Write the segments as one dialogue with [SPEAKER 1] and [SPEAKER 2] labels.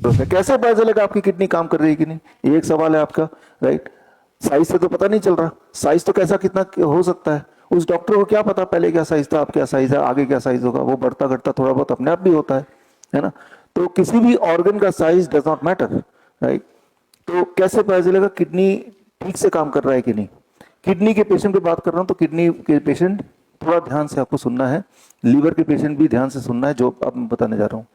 [SPEAKER 1] कैसे पता चलेगा आपकी किडनी काम कर रही है कि नहीं, ये एक सवाल है आपका, राइट। साइज से तो पता नहीं चल रहा, साइज तो कैसा कितना हो सकता है, उस डॉक्टर को क्या पता पहले क्या साइज था, अब क्या साइज है, आगे क्या साइज होगा, वो बढ़ता घटता थोड़ा बहुत अपने आप भी होता है ना। तो किसी भी ऑर्गन का size does not matter, right. तो कैसे पता चलेगा किडनी ठीक से काम कर रहा है कि नहीं। किडनी के पेशेंट की बात कर रहा हूं, तो किडनी के पेशेंट थोड़ा ध्यान से आपको सुनना है, लीवर के पेशेंट भी ध्यान से सुनना है, जो अब मैं बताने जा रहा हूं।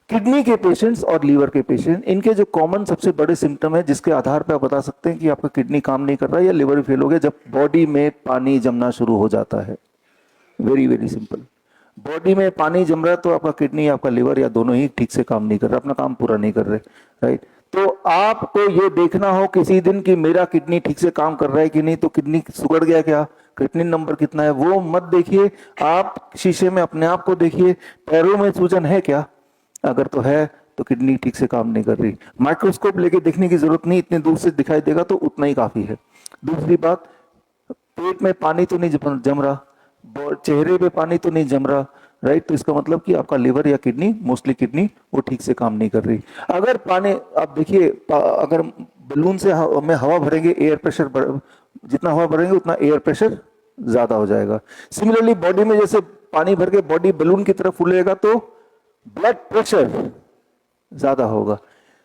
[SPEAKER 1] किडनी के पेशेंट्स और लीवर के पेशेंट, इनके जो कॉमन सबसे बड़े सिम्टम है जिसके आधार पर आप बता सकते हैं कि आपका किडनी काम नहीं कर रहा है या लिवर फेल हो गया, जब बॉडी में पानी जमना शुरू हो जाता है। वेरी वेरी सिंपल, बॉडी में पानी जम रहा है तो आपका किडनी, आपका लिवर या दोनों ही ठीक से काम नहीं कर रहा, अपना काम पूरा नहीं कर रहे, राइट। तो आपको ये देखना हो किसी दिन कि मेरा किडनी ठीक से काम कर रहा है कि नहीं, तो किडनी सुगड़ गया क्या, किडनी नंबर कितना है, वो मत देखिए, आप शीशे में अपने आप को देखिए, पैरों में सूजन है क्या, अगर तो है तो किडनी ठीक से काम नहीं कर रही। माइक्रोस्कोप लेके देखने की जरूरत नहीं, इतने दूर से दिखाई देगा तो उतना ही काफी है। दूसरी बात, पेट में पानी तो नहीं जम रहा, चेहरे पे पानी तो नहीं जम रहा, राइट। तो इसका मतलब कि आपका लिवर या किडनी, मोस्टली किडनी, वो ठीक से काम नहीं कर रही। अगर पानी, आप देखिए, अगर बलून से में हवा भरेंगे, एयर प्रेशर जितना हवा भरेंगे उतना एयर प्रेशर ज्यादा हो जाएगा। सिमिलरली बॉडी में जैसे पानी भर के बॉडी बलून की तरफ फूलेगा तो ब्लड प्रेशर ज्यादा होगा।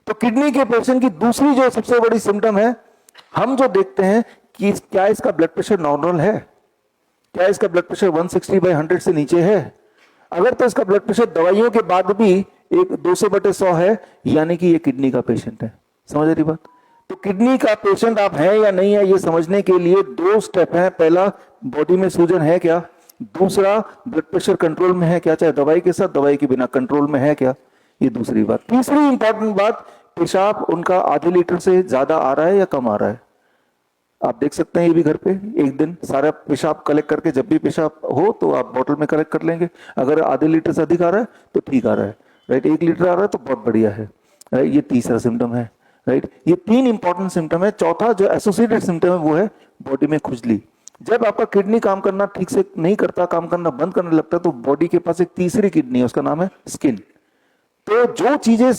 [SPEAKER 1] तो किडनी के पेशेंट की दूसरी जो सबसे बड़ी सिम्टम है, हम जो देखते हैं कि क्या इसका ब्लड प्रेशर नॉर्मल है, क्या इसका ब्लड प्रेशर 160/100 से नीचे है। अगर तो इसका ब्लड प्रेशर दवाइयों के बाद भी 200/100 है, यानी कि ये किडनी का पेशेंट है। समझ रही बात। तो किडनी का पेशेंट आप हैं या नहीं है, ये समझने के लिए 2 स्टेप हैं। पहला, बॉडी में सूजन है क्या, दूसरा ब्लड प्रेशर कंट्रोल में है क्या, चाहे दवाई के साथ, दवाई के बिना कंट्रोल में है क्या, ये दूसरी बात। तीसरी इंपॉर्टेंट बात, पेशाब उनका आधे लीटर से ज्यादा आ रहा है या कम आ रहा है। आप देख सकते हैं ये भी घर पे, एक दिन सारा पेशाब कलेक्ट करके, जब भी पेशाब हो तो आप बोतल में कलेक्ट कर लेंगे, अगर आधे लीटर से अधिक आ रहा है तो ठीक आ रहा है, राइट। 1 लीटर आ रहा है तो बहुत बढ़िया है, राइट। ये तीसरा सिम्टम है, राइट। ये 3 इंपॉर्टेंट सिम्टम है। चौथा जो एसोसिएटेड सिम्टम है वो है बॉडी में खुजली। जब आपका किडनी काम करना ठीक से नहीं करता, काम करना बंद करने लगता है, तो बॉडी के पास एक तीसरी किडनी है, उसका नाम है स्किन। तो जो चीजें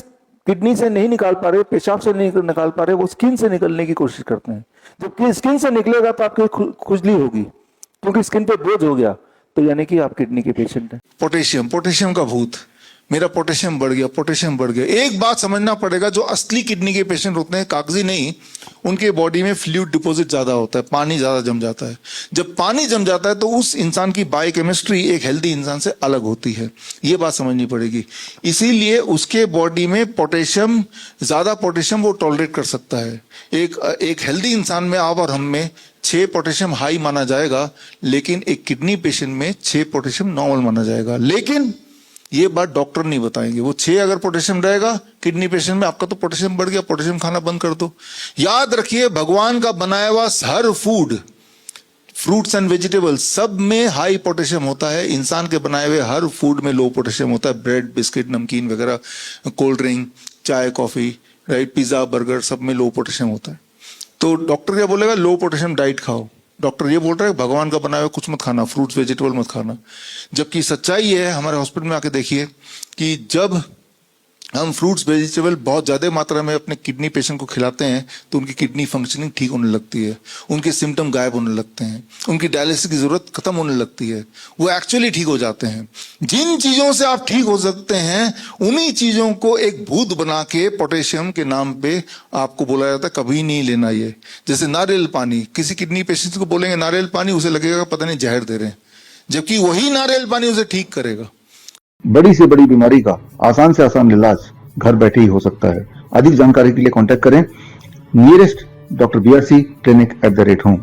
[SPEAKER 1] किडनी से नहीं निकाल पा रहे, पेशाब से नहीं निकाल पा रहे, वो स्किन से निकलने की कोशिश करते हैं। जब स्किन से निकलेगा तो आपकी खुजली होगी, क्योंकि स्किन पे बोझ हो गया, तो यानी कि आप किडनी के पेशेंट हैं।
[SPEAKER 2] पोटेशियम का भूत, मेरा पोटेशियम बढ़ गया। एक बात समझना पड़ेगा, जो असली किडनी के पेशेंट होते हैं, कागजी नहीं, उनके बॉडी में फ्लूइड डिपॉजिट ज्यादा होता है, पानी ज्यादा जम जाता है। जब पानी जम जाता है तो उस इंसान की बायोकेमिस्ट्री एक हेल्दी इंसान से अलग होती है, ये बात समझनी पड़ेगी। इसीलिए उसके बॉडी में ज्यादा पोटेशियम वो टॉलरेट कर सकता है। एक हेल्दी इंसान में, आप और हम में 6 पोटेशियम हाई माना जाएगा, लेकिन एक किडनी पेशेंट में 6 पोटेशियम नॉर्मल माना जाएगा। लेकिन ये बात डॉक्टर नहीं बताएंगे। वो 6 अगर पोटेशियम रहेगा किडनी पेशेंट में, आपका तो पोटेशियम बढ़ गया, पोटेशियम खाना बंद कर दो। याद रखिए, भगवान का बनाया हुआ हर फूड, फ्रूट्स एंड वेजिटेबल्स, सब में हाई पोटेशियम होता है। इंसान के बनाए हुए हर फूड में लो पोटेशियम होता है। ब्रेड, बिस्किट, नमकीन वगैरह, कोल्ड ड्रिंक, चाय, कॉफी, राइट, पिज्जा, बर्गर, सब में लो पोटेशियम होता है। तो डॉक्टर क्या बोलेगा, लो पोटेशियम डाइट खाओ। डॉक्टर ये बोल रहा है भगवान का बनाया हुआ कुछ मत खाना, फ्रूट्स वेजिटेबल मत खाना। जबकि सच्चाई है, हमारे हॉस्पिटल में आके देखिए कि जब हम फ्रूट्स वेजिटेबल बहुत ज्यादा मात्रा में अपने किडनी पेशेंट को खिलाते हैं तो उनकी किडनी फंक्शनिंग ठीक होने लगती है, उनके सिम्टम गायब होने लगते हैं, उनकी डायलिसिस की जरूरत खत्म होने लगती है, वो एक्चुअली ठीक हो जाते हैं। जिन चीजों से आप ठीक हो सकते हैं, उन्हीं चीजों को एक भूत बना के पोटेशियम के नाम पे आपको बोला जाता है, कभी नहीं लेना ये। जैसे नारियल पानी, किसी किडनी पेशेंट को बोलेंगे नारियल पानी, उसे लगेगा पता नहीं जहर दे रहे हैं, जबकि वही नारियल पानी उसे ठीक करेगा।
[SPEAKER 3] बड़ी से बड़ी बीमारी का आसान से आसान इलाज घर बैठे ही हो सकता है। अधिक जानकारी के लिए कांटेक्ट करें nearest doctor BRC clinic @ home.